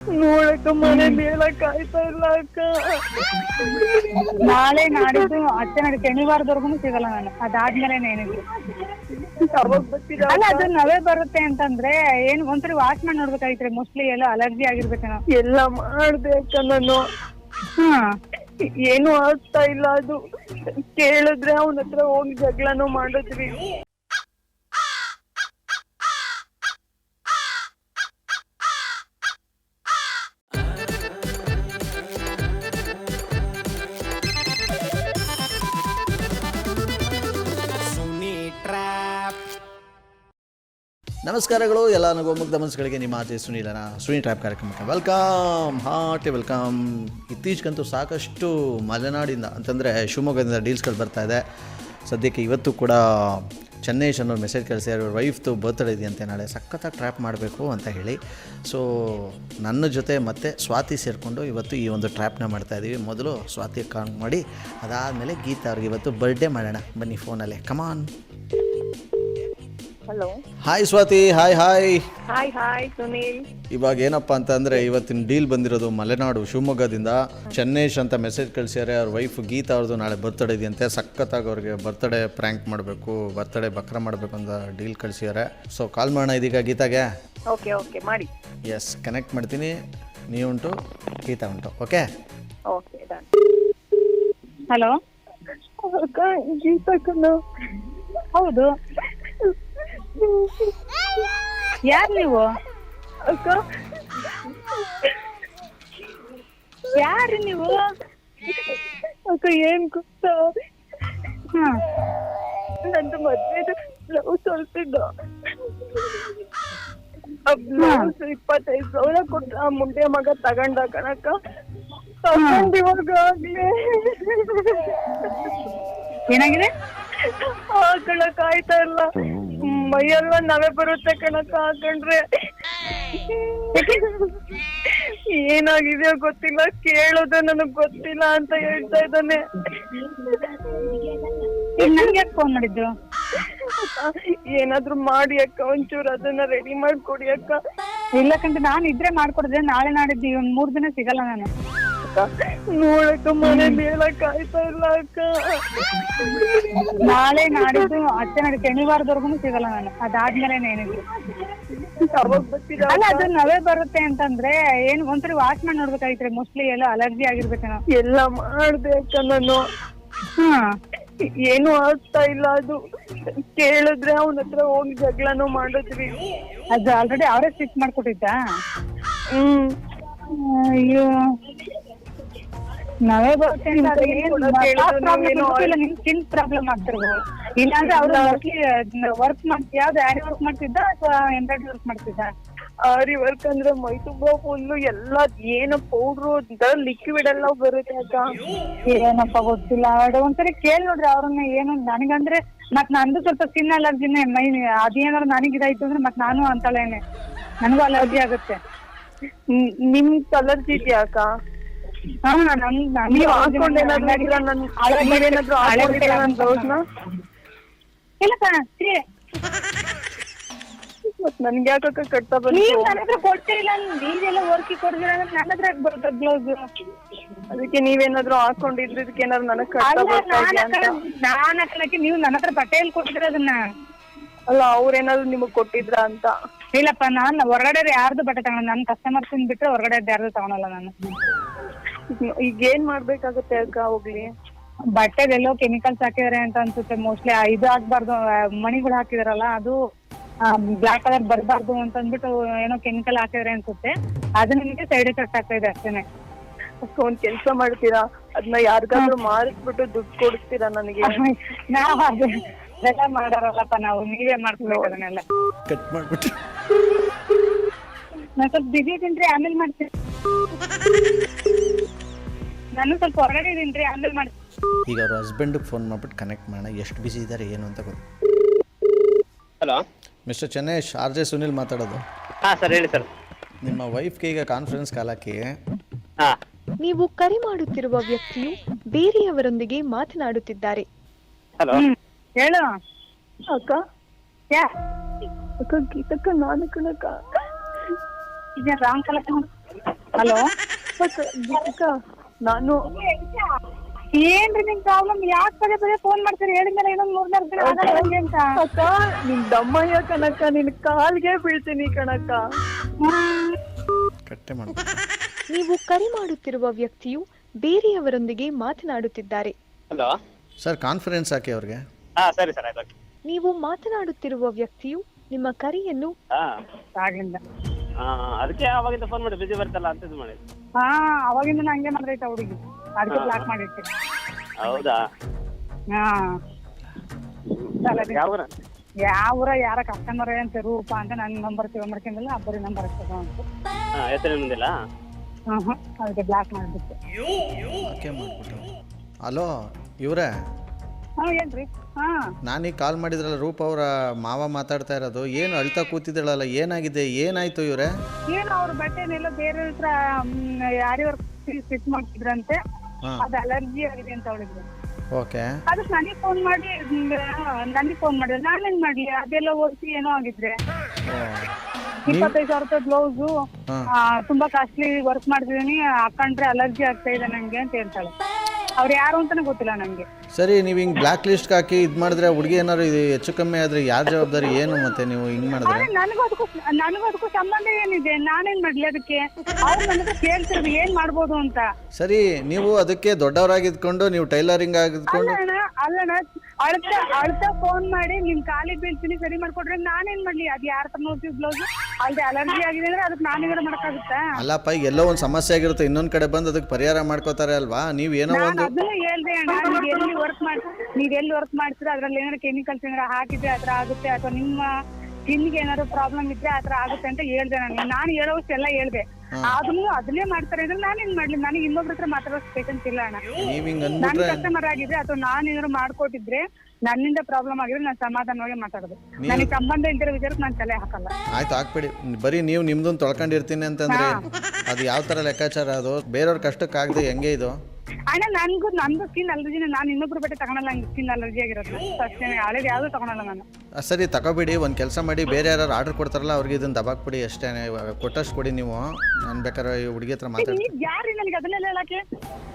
ನೋಡಕ್ಕ ಮನೇಲಿ ಹೇಳಕ್ ಆಯ್ತಾ ಇಲ್ಲ ಅಕ್ಕ. ನಾಳೆ ನಾಡಿದ್ದು ಅಚ್ಚೆ ನಾಡಿ ಶನಿವಾರದವರೆಗೂ ಸಿಗಲ್ಲ ನಾನು. ಅದಾದ್ಮೇಲೆ ಏನಿದ್ರು ಯಾವಾಗ ಬರ್ತೀರಾ ಅಲ್ಲ, ಅದು ನವೆ ಬರುತ್ತೆ ಅಂತಂದ್ರೆ ಏನ್ ಒಂದ್ಸರಿ ವಾಶ್ ಮಾಡಿ ನೋಡ್ಬೇಕಾಗಿತ್ರಿ. ಮೋಸ್ಟ್ಲಿ ಎಲ್ಲ ಅಲರ್ಜಿ ಆಗಿರ್ಬೇಕೇನೋ. ಎಲ್ಲ ಮಾಡ್ದೆ ಅಕ್ಕ ನಾನು. ಏನು ಆಗ್ತಾ ಇಲ್ಲ. ಅದು ಕೇಳಿದ್ರೆ ಅವನ ಹತ್ರ ಹೋಗಿ ಜಗಳನೂ ಮಾಡಿದ್ವಿ. ನಮಸ್ಕಾರಗಳು ಎಲ್ಲ ನಗೋಮುಗ್ಧ ಮನಸ್ಸುಗಳಿಗೆ ನಿಮ್ಮ ಆಚೆ ಸುನೀಲನ ಸುನಿ ಟ್ರ್ಯಾಪ್ ಕಾರ್ಯಕ್ರಮಕ್ಕೆ ಹಾರ್ಟ್ಲಿ ವೆಲ್ಕಮ್. ಇತ್ತೀಚೆಗಂತೂ ಸಾಕಷ್ಟು ಮಲೆನಾಡಿಂದ ಅಂತಂದರೆ ಶಿವಮೊಗ್ಗದಿಂದ ಡೀಲ್ಸ್ಗಳು ಬರ್ತಾ ಇದೆ. ಸದ್ಯಕ್ಕೆ ಇವತ್ತು ಕೂಡ ಚೆನ್ನೈಶ್ ಅನ್ನೋರು ಮೆಸೇಜ್ ಕಳಿಸಿ ಅವ್ರ ವೈಫ್ದು ಬರ್ತ್ಡೇ ಇದೆಯಂತೆ ನಾಳೆ, ಸಖತ್ತಾಗಿ ಟ್ರ್ಯಾಪ್ ಮಾಡಬೇಕು ಅಂತ ಹೇಳಿ. ಸೊ ನನ್ನ ಜೊತೆ ಮತ್ತೆ ಸ್ವಾತಿ ಸೇರಿಕೊಂಡು ಇವತ್ತು ಈ ಒಂದು ಟ್ರ್ಯಾಪ್ನ ಮಾಡ್ತಾಯಿದ್ದೀವಿ. ಮೊದಲು ಸ್ವಾತಿ ಕಾಲ್ ಮಾಡಿ ಅದಾದಮೇಲೆ ಗೀತಾ ಅವ್ರಿಗೆ ಇವತ್ತು ಬರ್ಡೇ ಮಾಡೋಣ ಬನ್ನಿ ಫೋನಲ್ಲೇ. Come on. Hello, hi Swathi. Hi hi hi hi Sunil. ಇವಾಗ ಏನಪ್ಪ ಅಂತಂದರೆ ಇವತ್ತಿನ ಡೀಲ್ ಬಂದಿರೋದು ಮಲೆನಾಡು ಶಿವಮೊಗ್ಗದಿಂದ. ಚೆನ್ನೈಶ್ ಅಂತ ಮೆಸೇಜ್ ಕಳಿಸ್ಯಾರೆ, ಅವ್ರ ವೈಫ್ ಗೀತಾ ಅವ್ರದ್ದು ನಾಳೆ ಬರ್ತ್ಡೇ ಇದೆಯಂತೆ. ಸಖತ್ತಾಗಿ ಅವ್ರಿಗೆ ಬರ್ತ್ಡೇ ಪ್ರ್ಯಾಂಕ್ ಮಾಡಬೇಕು, ಬರ್ತ್ಡೇ ಬಕ್ರ ಮಾಡಬೇಕು ಅಂತ ಡೀಲ್ ಕಳಿಸ್ಯಾರೆ. ಸೊ ಕಾಲ್ ಮಾಡೋಣ ಇದೀಗ ಗೀತಾಗೆ. ಓಕೆ ಓಕೆ ಮಾಡಿ. ಎಸ್, ಕನೆಕ್ಟ್ ಮಾಡ್ತೀನಿ. ನೀವುಂಟು, ಗೀತಾ ಉಂಟು. Okay okay done. ಹಲೋ ಅಕ್ಕ, ಗೀತಕ್ಕನ. ಹೌದು, ಯಾರು ನೀವು? ಅಕ್ಕ, ಯಾರು ನೀವು? ಅಕ್ಕ ಏನ್ ಗೊತ್ತಾ, ನಂದು ಮದ್ವೆದು ಬ್ಲೌಸ್ ಹೊಲ್ತಿದ್ದ. ಬ್ಲೌಸ್ 25,000 ಕೊಟ್ಟ. ಆ ಮುಂಡೆ ಮಗ ತಗೊಂಡ ಕಣಕ್ಕ. ತಗೊಂಡಿವಾಗ್ಲೇ ಏನಾಗಿದೆ? ಹಾಕೊಳಕ್ ಆಯ್ತಾ ಇಲ್ಲ. ಮೈಯೆಲ್ಲ ನವೆ ಬರುತ್ತೆ ಕಣಕ್ಕ ಹಾಕೊಂಡ್ರೆ. ಏನಾಗಿದೆಯೋ ಗೊತ್ತಿಲ್ಲ, ಕೇಳೋದೆ ನನಗ್ ಗೊತ್ತಿಲ್ಲ ಅಂತ ಹೇಳ್ತಾ ಇದ್ದಾನೆ. ನನ್ಗೆ ಫೋನ್ ಮಾಡಿದ್ದು? ಏನಾದ್ರು ಮಾಡಿ ಅಕ್ಕ, ಒಂಚೂರು ಅದನ್ನ ರೆಡಿ ಮಾಡ್ಕೊಡಿ ಅಕ್ಕ. ಇಲ್ಲಕಂತ ನಾನು ಇದ್ರೆ ಮಾಡ್ಕೊಡಿದ್ರೆ ನಾಳೆ ನಾಡಿದ್ದು 3 ದಿನ ಸಿಗಲ್ಲ ನಾನು. ನೋಡಕ್ಕ ಮನೇಲಿ ಹೇಳಕ್ ಆಯ್ತಾ ಇಲ್ಲ ಅಕ್ಕ. ನಾಳೆ ನಾಡಿದ್ದು ಅಚ್ಚೆ ನಾಡಿ ಶನಿವಾರದವರೆಗೂ ಸಿಗಲ್ಲ ನಾನು. ಅದಾದ್ಮೇಲೆ ಏನಿದ್ರು ಯಾವಾಗ ಬರ್ತೀರಾ? ಅಲ್ಲ, ಅದು ನವೆ ಬರುತ್ತೆ ಅಂತಂದ್ರೆ ಏನ್ ಒಂದ್ಸರಿ ವಾಶ್ ಮಾಡಿ ನೋಡ್ಬೇಕಾಗಿತ್ರಿ. ಮೋಸ್ಟ್ಲಿ ಎಲ್ಲ ಅಲರ್ಜಿ ಆಗಿರ್ಬೇಕೇನೋ. ಎಲ್ಲ ಮಾಡ್ದೆ ಅಕ್ಕ ನಾನು. ಏನು ಆಗ್ತಾ ಇಲ್ಲ. ಅದು ಕೇಳಿದ್ರೆ ಅವನ ಹತ್ರ ಹೋಗಿ ಜಗಳನೂ ಮಾಡಿದ್ವಿ. ಅದು ಆಲ್ರೆಡಿ ಅವರೇ ಸ್ಟಿಚ್ ಮಾಡ್ಕೊಟ್ಟಿದ್ದ. ಅಯ್ಯೋ, ನಾವೇ ಬರುತ್ತೆ ನಿಮ್ ಸ್ಕಿನ್ ಪ್ರಾಬ್ಲಮ್ ಆಗ್ತಿರ್ಬೋದು. ಇಲ್ಲಾಂದ್ರೆ ಅವ್ರು ವರ್ಕ್ ಯಾವ್ದು ಆರಿ ವರ್ಕ್ ಮಾಡ್ತಿದ್ದ ಅಥವಾ ಎಂಬ್ರಾಯ್ಡ್ರಿ ವರ್ಕ್ ಮಾಡ್ತಿದ್ದ? ಆರಿ ವರ್ಕ್ ಅಂದ್ರೆ ಮೈ ತುಂಬಾ ಫುಲ್ಲು ಎಲ್ಲ ಏನೋ ಪೌಡ್ರು ಲಿಕ್ವಿಡ್ ಎಲ್ಲ ಬರುತ್ತೆ ಅಕ್ಕ. ಏನಪ್ಪ ಗೊತ್ತಿಲ್ಲ, ಒಂದ್ಸರಿ ಕೇಳಿ ನೋಡ್ರಿ ಅವ್ರನ್ನ. ಏನು ನನಗಂದ್ರೆ ಮತ್ ನಂದು ಸ್ವಲ್ಪ ಸ್ಕಿನ್ ಅಲರ್ಜಿನೇ. ಮೈ ಅದೇನಾದ್ರು ನನಗ್ ಇದಾಯ್ತು ಅಂದ್ರೆ ಮತ್ ನಾನು ಅಂತಳೇನೆ, ನನಗೂ ಅಲರ್ಜಿ ಆಗುತ್ತೆ. ನಿಮ್ ಅಲರ್ಜಿ ಇದೆಯಾ ಅಕ್ಕ? ನೀವು ನನ್ಗೆ ಯಾಕಕ್ಕ ಕಟ್ತಾ ಬಂದು ಕೊಡ್ತಿರಿಲ್ಲ? ನೀವೆಲ್ಲ ವರ್ಕಿ ಕೊಡ್ತೀರ, ನನ್ನ ಹತ್ರ ಬರುತ್ತೆ ಬ್ಲೌಸ್. ಅದಕ್ಕೆ ನೀವೇನಾದ್ರು ಹಾಕೊಂಡಿದ್ರೆ ಇದಕ್ಕೇನಾದ್ರು ನನಗ್ ಕಟ್ತಾ ನಾನ್ ಹಾಕಲಕ್ಕೆ ನೀವು ನನ್ನ ಹತ್ರ ಬಟ್ಟೆಯಲ್ಲಿ ಕೊಟ್ಟಿದ್ರ ಅದನ್ನ? ಅಲ್ಲ, ಅವ್ರೇನಾದ್ರು ನಿಮಗ್ ಕೊಟ್ಟಿದ್ರ ಅಂತ. ಇಲ್ಲಪ್ಪ, ನಾನು ಹೊರಗಡೆ ಯಾರ್ದು ಬಟ್ಟೆ ತಗೊಳ. ನನ್ ಕಸ್ಟಮರ್ಸ್ ಬಿಟ್ರೆ ಹೊರಗಡೆ ಯಾರ್ದು ತಗೊಳಲ್ಲ ನಾನು. ಈಗ ಏನ್ ಮಾಡ್ಬೇಕಾಗತ್ತೆ ಅಕ್ಕ? ಹೋಗ್ಲಿ, ಬಟ್ಟೆದೆಲ್ಲೋ ಕೆಮಿಕಲ್ಸ್ ಹಾಕಿದಾರೆ ಅಂತ ಅನ್ಸುತ್ತೆ. ಮೋಸ್ಟ್ಲಿ ಇದು ಆಗ್ಬಾರ್ದು, ಮಣಿಗಳು ಹಾಕಿದಾರಲ್ಲ ಅದು ಬ್ಲಾಕ್ ಕಲರ್ ಬರ್ಬಾರ್ದು ಅಂತ ಅಂದ್ಬಿಟ್ಟು ಏನೋ ಕೆಮಿಕಲ್ ಹಾಕಿದ್ರೆ ಅನ್ಸುತ್ತೆ. ಅದು ನಿಮಗೆ ಸೈಡ್ ಎಫೆಕ್ಟ್ ಆಗ್ತಾ ಇದೆ ಅಷ್ಟೇನೆ. ಒಂದ್ ಕೆಲ್ಸ ಮಾಡ್ತೀರಾ, ಅದನ್ನ ಯಾರಿಗಾದ್ರೂ ಮಾರಿಸ್ಬಿಟ್ಟು ದುಡ್ಡು ಕೊಡ್ತೀರಾ ನನಗೆ? ನಾವ್ ಅದೆಲ್ಲ ಮಾಡಾರಲ್ಲಪ್ಪ ನಾವು, ನೀವೇ ಮಾಡ್ಕೊಬೇಕು ಅದನ್ನೆಲ್ಲ. ಕಟ್ ಮಾಡ್ಬಿಟ್ಟು ನಾನು ಸ್ವಲ್ಪ ಬಿಸಿ ಇದೀನ್ರಿ, ಆಮೇಲೆ ಮಾಡ್ತೀನಿ. ನಾನು ಸ್ವಲ್ಪ ಹೊರಗಡೆ ಇದೀನ್ರಿ, ಆಮೇಲೆ ಮಾಡ್ತೀನಿ. ಈಗ ಅವ್ರ ಹಸ್ಬೆಂಡ್ಗೆ ಫೋನ್ ಮಾಡ್ಬಿಟ್ಟು ಕನೆಕ್ಟ್ ಮಾಡೋಣ, ಎಷ್ಟು ಬಿಸಿ ಇದ್ದಾರೆ ಏನು ಅಂತ ಗೊತ್ತು. ಹಲೋ ಮಿಸ್ಟರ್ ಚೆನ್ನೈಶ್, RJ ಸುನಿಲ್ ಮಾತಾಡೋದು. ಹಾಂ ಸರ್, ಹೇಳಿ ಸರ್. ನಿಮ್ಮ ವೈಫ್ಗೆ ಈಗ ಕಾನ್ಫರೆನ್ಸ್ ಕಾಲ್ ಹಾಕಿ. ಹಾಂ, ನೀವು ಕರೆ ಮಾಡುತ್ತಿರುವ ವ್ಯಕ್ತಿಯು ಬೇರೆಯವರೊಂದಿಗೆ ಮಾತನಾಡುತ್ತಿದ್ದಾರೆ. ಹಲೋ ಹೇಳು ಅಕ್ಕ. ಅಕ್ಕ, ಗೀತಕ್ಕ ನಾನು ಕಣಕ್ಕ. ರಾಂಗ್ ಕಲರ್ ಹಲೋ ಗೀತಿಕಾ ನಾನು ಏನ್ರಿ ನಿಮ್ ಪ್ರಾಬ್ಲಮ್? ಯಾಕೆ ಪದೇ ಪದೇ ಫೋನ್ ಮಾಡ್ತೀರಿ? ಹೇಳಿದ್ಮೇಲೆ ಇನ್ನೊಂದ್ 3-4 ದಿನ ಆಗಲ್ಲ ಅಂತ. ಅಕ್ಕ ನಿನ್ ದಮ್ಮಯ್ಯ ಕಣಕ್ಕ, ನಿನ್ ಕಾಲ್ಗೆ ಬೀಳ್ತೀನಿ ಕಣಕ್ಕ. ಕಟ್ಟೆ ಮಾಡಿ. ನೀವು ಕರೆ ಮಾಡುತ್ತಿರುವ ವ್ಯಕ್ತಿಯು ಬೇರೆಯವರೊಂದಿಗೆ ಮಾತನಾಡುತ್ತಿದ್ದಾರೆ. ಹಲೋ ಸರ್ ಕಾನ್ಫರೆನ್ಸ್ ಹಾಕಿ ಅವ್ರಿಗೆ. ಹಾ ಸರಿ ಸರ್ ಆಯ್ತು. ನೀವು ಮಾತನಾಡುತ್ತಿರುವ ವ್ಯಕ್ತಿಯು ನಿಮ್ಮ ಕರೆಯನ್ನು ಹಾ ಆಗ್ಲಿಂದ ಅದಕ್ಕೆ ಅವಾಗಿಂದ ಫೋನ್ ಮಾಡಿ ಬಿಜಿ ಬರ್ತಲ್ಲ ಅಂತ ಇದು ಮಾಡಿ. ಅವಾಗಿಂದ ಹಂಗೆ ಮಾಡ್ದೈತೆ ಹುಡುಗಿ, ಅದಕ್ಕೆ ಬ್ಲಾಕ್ ಮಾಡಿರ್ತೀನಿ. ಹೌದಾ? ಯಾವ ಊರ ಯಾರ ಕಸ್ಟಮರ್ ಅಂತ ರೂಪ ಅಂತ ನನ್ನ ನಂಬರ್ ಸೇವ್ ಮಾಡ್ಕೊಂಡಿಲ್ಲ, ಅಬ್ಬರಿ ನಂಬರ್ ಹಚ್ಚೋದು ಅಂತ ಹೆಸರು ನಿಮ್ದಿಲ್ಲ? ಅದಕ್ಕೆ ಬ್ಲಾಕ್ ಮಾಡಿಬಿಟ್ಟು. ಓಕೆ ಮಾಡಿಬಿಟ್ಟು. ಹಲೋ ಇವರೇ, ಏನ್ರಿ? ನಾನೀಗ ಕಾಲ್ ಮಾಡಿದ್ರಲ್ಲ, ರೂಪ ಅವರ ಮಾವ ಮಾತಾಡ್ತಾ ಇರೋದು. ಏನು ಅಳ್ತಾ ಕೂತಿದ್ದಾಳಲ್ಲ, ಏನಾಗಿದೆ, ಏನಾಯ್ತು ಇವರೇ? ಏನು ಅವ್ರ ಬಟ್ಟೆನೆಲ್ಲ ಬೇರೆ ಹತ್ರ ಯಾರ್ಯಾರು ಫಿಟ್ ಮಾಡ್ತಿದ್ರಂತೆ, ಅದು ಅಲರ್ಜಿ ಆಗಿದೆ ಅಂತ ಹೇಳಿದ್ರು. ಓಕೆ. ಅದಕ್ಕೆ ನನಗೆ ಫೋನ್ ಮಾಡಿದ್ರೆ ನಾನೇನ್ ಮಾಡ್ಲಿ? ಅದೆಲ್ಲ ಓದಿಸಿ ಏನೋ ಆಗಿದ್ರೆ 25,000 ರೂಪಾಯಿ ಬ್ಲೌಸು, ತುಂಬಾ ಕಾಸ್ಟ್ಲಿ ವರ್ಕ್ ಮಾಡ್ತಿದೀನಿ, ಹಾಕೊಂಡ್ರೆ ಅಲರ್ಜಿ ಆಗ್ತಾ ಇದೆ ನಂಗೆ ಅಂತ ಹೇಳ್ತಾಳೆ. ಅವ್ರು ಯಾರು ಅಂತಾನೆ ಗೊತ್ತಿಲ್ಲ ನಂಗೆ. ಸರಿ, ನೀವು ಹಿಂಗೆ ಬ್ಲ್ಯಾಕ್ ಲಿಸ್ಟ್ ಹಾಕಿ ಇದು ಮಾಡಿದ್ರೆ ಹುಡುಗಿ ಏನಾದ್ರು ಇದು ಹೆಚ್ಚು ಕಮ್ಮಿ ಆದರೆ ಯಾರ ಜವಾಬ್ದಾರಿ ಏನು? ಮತ್ತೆ ನೀವು ಹಿಂಗೆ ಮಾಡಿದ್ರೆ ನನಗೂ ಅದಕ್ಕೂ ಸಂಬಂಧ ಏನಿದೆ? ನಾನೇನ್ ಮಾಡ್ಲಿ ಅದಕ್ಕೆ? ಅವ್ರು ನನಗೆ ಕೇಳ್ತಿರೋದು ಏನ್ ಮಾಡ್ಬೋದು ಅಂತ. ಸರಿ, ನೀವು ಅದಕ್ಕೆ ದೊಡ್ಡವರಾಗಿದ್ಕೊಂಡು ನೀವು ಟೈಲರಿಂಗ್ ಆಗಿದ್ಕೊಂಡು ಅಲ್ಲಣ್ಣ ಅಳ್ತಾ ಫೋನ್ ಮಾಡಿ ನಿಮ್ ಕಾಲಿಗೆ ಬೀಳ್ತೀನಿ ಸರಿ ಮಾಡ್ಕೊಡ್ರೆ ನಾನೇನ್ ಮಾಡ್ಲಿ? ಅದ್ ಯಾರ ತರ ನೋಡ್ತೀವಿ ಬ್ಲೌಸ್ ಅಲ್ದೆ ಅಲರ್ಜಿ ಆಗಿದೆ ಅಂದ್ರೆ ಅದಕ್ಕೆ ನಾನೇನಾರ ಮಾಡಕ್ಕಾಗುತ್ತಾ? ಅಲ್ಲಪ್ಪ, ಎಲ್ಲೋ ಒಂದು ಸಮಸ್ಯೆ ಆಗಿರುತ್ತೆ, ಇನ್ನೊಂದ್ ಕಡೆ ಬಂದು ಅದಕ್ಕೆ ಪರಿಹಾರ ಮಾಡ್ಕೋತಾರೆ ಅಲ್ವಾ? ನೀವು ಏನೋ ಒಂದು ಅದನ್ನ ಹೇಳ್ದೆ ಅಣ್ಣ, ನೀವ್ ಎಲ್ಲಿ ವರ್ಕ್ ಮಾಡ್ತೀರಾ ಅದ್ರಲ್ಲಿ ಏನಾರ ಕೆಮಿಕಲ್ಸ್ ಏನಾರ ಹಾಕಿದ್ರೆ ಆತರ ಆಗುತ್ತೆ, ಅಥವಾ ನಿಮ್ಮ ಸ್ಕಿನ್ಗೆ ಏನಾದ್ರು ಪ್ರಾಬ್ಲಮ್ ಇದ್ರೆ ಆತರ ಆಗುತ್ತೆ ಅಂತ ಹೇಳ್ದೆ. ನಾನು ಹೇಳೋಷ್ಟು ಎಲ್ಲ ಹೇಳ್ದೆ, ಅದನ್ನೇ ಮಾಡ್ತಾರೆ ಅಂದ್ರೆ ನಾನೇನ್ ಮಾಡ್ಲಿ? ನನಗೆ ಇನ್ನೊಬ್ರ ಹತ್ರ ಮಾತಾಡೋ ಪೇಷನ್ಸ್ ಇಲ್ಲ ಅಣ್ಣ. ನನ್ ಕಸ್ಟಮರ್ ಆಗಿದ್ರೆ ಅಥವಾ ನಾನ್ ಏನಾದ್ರು ಮಾಡ್ಕೊಟ್ಟಿದ್ರೆ, ನನ್ನಿಂದ ಪ್ರಾಬ್ಲಮ್ ಆಗಿದ್ರೆ ನಾನು ಸಮಾಧಾನವಾಗಿ ಮಾತಾಡೋದು. ನನಗೆ ಸಂಬಂಧ ಇಲ್ದಿರೋ ವಿಚಾರಕ್ಕೆ ನಾನು ತಲೆ ಹಾಕಲ್ಲ. ಆಯ್ತು, ಹಾಕ್ಬೇಡಿ. ಬರೀ ನೀವು ನಿಮ್ದೊಂದು ತೊಳ್ಕೊಂಡಿರ್ತೀನಿ ಅಂತಂದ್ರೆ ಅದು ಯಾವ ತರ ಲೆಕ್ಕಾಚಾರ? ಅದು ಬೇರೆಯವ್ರ ಕಷ್ಟಕ್ಕಾಗದೆ ಹೆಂಗೆ ಇದು? ಅಣ್ಣ ನಂದು ಸ್ಕಿನ್ ಅಲರ್ಜಿನ, ನಾನು ಇನ್ನೊಬ್ರು ಬಟ್ಟೆ ತಗೊಳಲ್ಲ, ಸ್ಕಿನ್ ಅಲರ್ಜಿ ಆಗಿರೋದು ಅಷ್ಟೇ, ಹಳೇದು ಯಾವ್ದು ತಗೊಳಲ್ಲ ನಾನು. ಸರಿ ತಗೋಬಿಡಿ, ಒಂದು ಕೆಲಸ ಮಾಡಿ, ಬೇರೆ ಯಾರು ಆರ್ಡರ್ ಕೊಡ್ತಾರಲ್ಲ ಅವ್ರಿಗೆ ಇದನ್ನ ದಬಾಕ್ಬಿಡಿ ಅಷ್ಟೇ. ಕೊಟ್ಟಷ್ಟು ಕೊಡಿ ನೀವು. ನಾನು ಬೇಕಾದ್ರೆ ಈ ಹುಡುಗಿ ಹತ್ರ ಮಾತಾಡ್ತೀನಿ. ನೀವ್ ಯಾರು ನನಗೆ ಅದನ್ನೆಲ್ಲ ಹೇಳಕ್ಕೆ?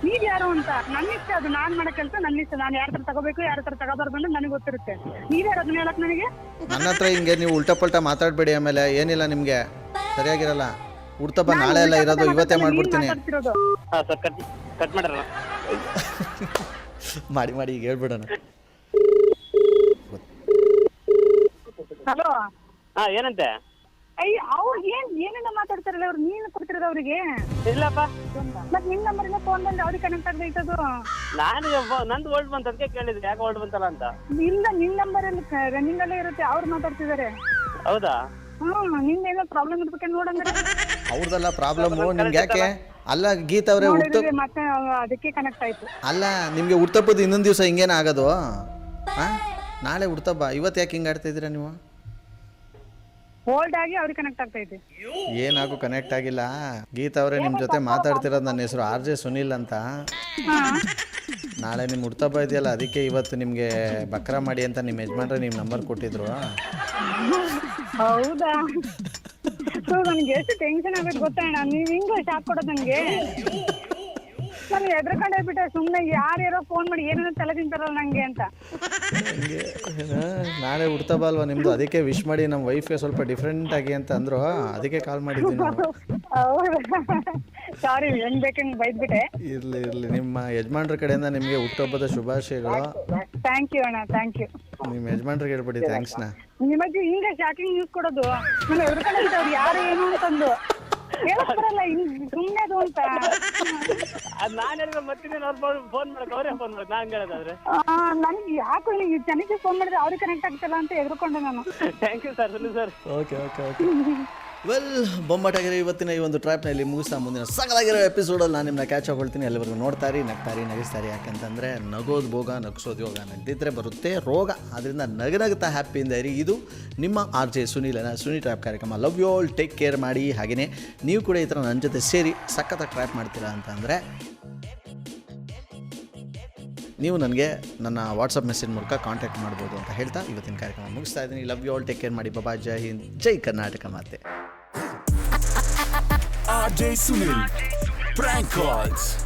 ನೀವ್ ಯಾರು ಅಂತ ನನ್ನ ಇಷ್ಟ, ಅದು ನಾನ್ ಮಾಡೋ ಕೆಲಸ ನನ್ನ ಇಷ್ಟ. ನಾನು ಯಾರ ಹತ್ರ ತಗೋಬೇಕು ಯಾರ ಹತ್ರ ತಗೋಬಾರ್ದು ಅಂತ ನನಗೆ ಗೊತ್ತಿರುತ್ತೆ. ನೀವ್ಯಾರು ಅದನ್ನ ಹೇಳಕ್ ನನಗೆ? ನನ್ನ ಹತ್ರ ಹಿಂಗೆ ನೀವು ಉಲ್ಟಾ ಪಲ್ಟಾ ಮಾತಾಡಬೇಡಿ. ಆಮೇಲೆ ಏನಿಲ್ಲ, ನಿಮಗೆ ಸರಿಯಾಗಿರಲ್ಲ. ಉಡ್ತಪ್ಪ, ನಾಳೆ ಎಲ್ಲ ಇರೋದು, ಇವತ್ತೇ ಮಾಡ್ಬಿಡ್ತೀನಿ. ಕಟ್ ಮಾಡ್ರಲ್ಲ ಮಾಡಿ ಈಗ ಹೇಳ್ಬಿಡೋಣ. ಹಲೋ. ಏನಂತೆ? ಅಯ್ಯ, ಅವ್ರು ಏನೇನ ಮಾತಾಡ್ತಾರಲ್ಲ ಅವ್ರು, ನೀನು ಕೊಡ್ತಿರೋದು ಅವ್ರಿಗೆ? ಇಲ್ಲಪ್ಪ, ಮತ್ ನಿನ್ ನಂಬರಿಂದ ಫೋನ್ ಬಂದು ಅವ್ರಿಗೆ ಕನೆಕ್ಟ್ ಆಗೈತದು. ನಾನು ನಂದು ಓಲ್ಡ್ ಬಂತ ಅದಕ್ಕೆ ಕೇಳಿದ್ರೆ ಯಾಕೆ ಓಲ್ಡ್ ಬಂತಲ್ಲ ಅಂತ. ಇಲ್ಲ, ನಿನ್ ನಂಬರ್ ಅಲ್ಲಿ ರನ್ನಿಂಗ್ ಅಲ್ಲೇ ಇರುತ್ತೆ, ಅವ್ರು ಮಾತಾಡ್ತಿದ್ದಾರೆ. ಹೌದಾ? ನಿಂದೇನೋ ಪ್ರಾಬ್ಲಮ್ ಇರ್ಬೇಕೆ ನೋಡಂದ್ರೆ. ಅವ್ರದೆಲ್ಲ ಪ್ರಾಬ್ಲಮ್, ನಿಮ್ಗೆ ಯಾಕೆ? ಅಲ್ಲ ಗೀತಾ ಅವರೇ, ಮತ್ತೆ ಅದಕ್ಕೆ ಕನೆಕ್ಟ್ ಆಯ್ತು. ಅಲ್ಲ, ನಿಮ್ಗೆ ಉಡ್ತಪ್ಪದ ಇನ್ನೊಂದು ದಿವಸ ಹಿಂಗೇನ ಆಗೋದು? ನಾಳೆ ಉಡ್ತಪ್ಪ, ಇವತ್ತು ಯಾಕೆ ಹಿಂಗೆ ಆಡ್ತಾ ಇದ್ದೀರಾ ನೀವು? ಹೋಲ್ಡ್ ಆಗಿ ಅವ್ರಿಗೆ ಕನೆಕ್ಟ್ ಆಗ್ತೈತಿ. ಏನಾಗೂ ಕನೆಕ್ಟ್ ಆಗಿಲ್ಲ. ಗೀತಾ ಅವರೇ, ನಿಮ್ಮ ಜೊತೆ ಮಾತಾಡ್ತಿರೋದು ನನ್ನ ಹೆಸರು RJ ಸುನಿಲ್ ಅಂತ. ನಾಳೆ ನಿಮ್ಮ ಹುಡ್ತಪ್ಪ ಇದೆಯಲ್ಲ, ಅದಕ್ಕೆ ಇವತ್ತು ನಿಮಗೆ ಬಕ್ರಾ ಮಾಡಿ ಅಂತ ನಿಮ್ಮ ಯಜಮಾನ್ರೆ ನಿಮ್ಮ ನಂಬರ್ ಕೊಟ್ಟಿದ್ರು. ಹೌದಾ? ನನಗೆ ಎಷ್ಟು ಟೆನ್ಷನ್ ಆಗುತ್ತೆ ಗೊತ್ತಣ್ಣ, ನೀವ್ ಹಿಂಗ ಶಾಕ್ ಕೊಡೋದು ನನಗೆ. ನಾನು ಎದ್ರಕೊಂಡೇ ಬಿಟ್ಟೆ, ಸುಮ್ಮನೆ ಯಾರ್ಯಾರೋ ಫೋನ್ ಮಾಡಿ ಏನೇನೋ ತಲೆ ತಿಂತಾರಲ್ಲ ನಂಗೆ ಅಂತ. ನಾಳೆ ಹುಡ್ತಪ್ಪ ಅಲ್ವಾ ನಿಮ್ಮದು, ಅದಕ್ಕೆ ವಿಶ್ ಮಾಡಿ. ನಮ್ಮ ವೈಫ್ಗೆ ಸ್ವಲ್ಪ ಡಿಫ್ರೆಂಟ್ ಆಗಿ ಅಂತ ಅಂದರು, ಅದಕ್ಕೆ ಕಾಲ್ ಮಾಡಿದ್ದೀನಿ. ಸಾರಿ, ಹೆಂಗ್ ಬೇಕಂಗ್ ಬೈದ್ಬಿಟ್ಟೆ. ಇರ್ಲಿ, ನಿಮ್ಮ ಯಜಮಾನ್ರ ಕಡೆಯಿಂದ ನಿಮಗೆ ಹುಟ್ಟುಹಬ್ಬದ ಶುಭಾಶಯಗಳು. ಥ್ಯಾಂಕ್ ಯು ಅಣ್ಣ, ಥ್ಯಾಂಕ್ ಯು. ನಿಮ್ಮ ಯಜಮಾನ್ರಿಗೆ ಹೇಳ್ಬಿಡಿ ಥ್ಯಾಂಕ್ಸ್ನ. ನಿಮಗೆ ಹಿಂಗೆ ಶಾಕಿಂಗ್ ನ್ಯೂಸ್ ಕೊಡೋದು, ನಾನು ಎದ್ರಕೊಂಡೆ ಅವ್ರು ಯಾರು ಏನು ಅಂತಂದು ಹೇಳಕ್ಬರಲ್ಲ, ಸುಮ್ಮನೆ ಅದು ಅಂತ. ನಾನು ಬರ್ತೀನಿ, ಅವ್ರು ಫೋನ್ ಮಾಡಕ್ ಅವರೇ ಫೋನ್ ಮಾಡಕ್ ನಾನು ಹೇಳೋದಾದ್ರೆ. ನನಗೆ ಯಾಕೋ ನೀವು ಚೆನ್ನಾಗಿ ಫೋನ್ ಮಾಡಿದ್ರೆ ಅವ್ರಿಗೆ ಕನೆಕ್ಟ್ ಆಗ್ತಲ್ಲ ಅಂತ ಎದ್ರುಕೊಂಡೆ ನಾನು. Thank you sir. Sir okay. Well, ಬೊಂಬಾಟಾಗಿರೋ ಇವತ್ತಿನ ಈ ಒಂದು ಟ್ರ್ಯಾಪ್ನಲ್ಲಿ ಮುಗಿಸ್ತಾ ಮುಂದಿನ ಸಗಲಾಗಿರೋ ಎಪಿಸೋಡಲ್ಲಿ ನಾನು ನಿಮ್ಮನ್ನ ಕ್ಯಾಚ್ ಹಾಕೊಳ್ತೀನಿ. ಅಲ್ಲಿವರೆಗೂ ನೋಡ್ತಾರಿ, ನಗ್ತಾರಿ, ನಗಿಸ್ತಾರಿ. ಯಾಕೆಂತಂದರೆ ನಗೋದು ಭೋಗ, ನಗಿಸೋದು ಯೋಗ, ನಗ್ದಿದ್ರೆ ಬರುತ್ತೆ ರೋಗ. ಆದ್ದರಿಂದ ನಗನಗ್ತಾ ಹ್ಯಾಪಿಯಿಂದ ಇರಿ. ಇದು ನಿಮ್ಮ RJ ಸುನಿಲನ ಸುನಿ ಟ್ರ್ಯಾಪ್ ಕಾರ್ಯಕ್ರಮ. Love you all, take care ಮಾಡಿ. ಹಾಗೆಯೇ ನೀವು ಕೂಡ ಈ ಥರ ನನ್ನ ಜೊತೆ ಸೇರಿ ಸಖತ್ತಾಗಿ ಟ್ರ್ಯಾಪ್ ಮಾಡ್ತೀರಾ ಅಂತಂದರೆ ನೀವು ನನಗೆ ನನ್ನ ವಾಟ್ಸಪ್ ಮೆಸೇಜ್ ಮೂಲಕ ಕಾಂಟ್ಯಾಕ್ಟ್ ಮಾಡ್ಬೋದು ಅಂತ ಹೇಳ್ತಾ ಇವತ್ತಿನ ಕಾರ್ಯಕ್ರಮ ಮುಗಿಸ್ತಾ ಇದ್ದೀನಿ. Love you all, take care ಮಾಡಿ. ಬಾಬಾ, ಜೈ ಹಿಂದ್, ಜೈ ಕರ್ನಾಟಕ ಮಾತೆ. RJ Sunil. Prank calls.